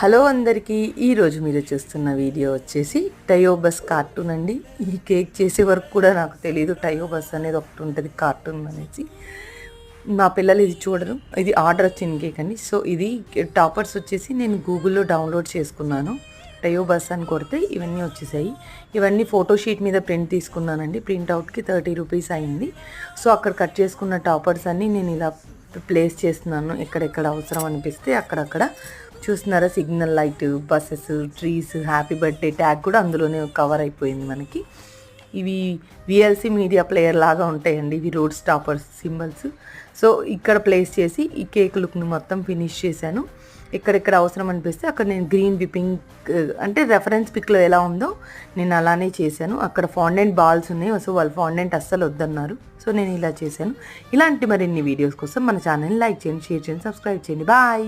Hello అందరికీ, ఈరోజు మీరు చూస్తున్న వీడియో వచ్చేసి టయో బస్ కార్టూన్ అండి. ఈ కేక్ చేసే వరకు కూడా నాకు తెలియదు టయో బస్ అనేది ఒకటి ఉంటుంది కార్టూన్ అనేసి. మా పిల్లలు ఇది చూడరు. ఇది ఆర్డర్ వచ్చిన కేక్ అండి. సో ఇది టాపర్స్ వచ్చేసి నేను గూగుల్లో డౌన్లోడ్ చేసుకున్నాను. టయో బస్ అని కొడితే ఇవన్నీ వచ్చేసాయి. ఇవన్నీ ఫోటో షీట్ మీద ప్రింట్ తీసుకున్నానండి. ప్రింట్అవుట్కి 30 రూపీస్ అయింది. సో అక్కడ కట్ చేసుకున్న టాపర్స్ అన్నీ నేను ఇలా ప్లేస్ చేస్తున్నాను. ఎక్కడెక్కడ అవసరం అనిపిస్తే అక్కడక్కడ. చూస్తున్నారా, signal light, buses, trees, happy birthday tag కూడా అందులోనే కవర్ అయిపోయింది మనకి. ఇవి విఎల్సి మీడియా ప్లేయర్ లాగా ఉంటాయండి. ఇవి రోడ్ స్టాపర్స్ సింబల్స్. సో ఇక్కడ ప్లేస్ చేసి ఈ కేక్ లుక్ని మొత్తం ఫినిష్ చేశాను. ఎక్కడెక్కడ అవసరం అనిపిస్తే అక్కడ నేను గ్రీన్ విప్పింగ్ అంటే రెఫరెన్స్ పిక్లో ఎలా ఉందో నేను అలానే చేశాను. అక్కడ ఫాండెంట్ బాల్స్ ఉన్నాయి. సో వాళ్ళు ఫాండెంట్ అస్సలు వద్దన్నారు. సో నేను ఇలా చేశాను. ఇలాంటి మరిన్ని వీడియోస్ కోసం మన ఛానల్ని లైక్ చేయండి, షేర్ చేయండి, సబ్స్క్రైబ్ చేయండి. బాయ్.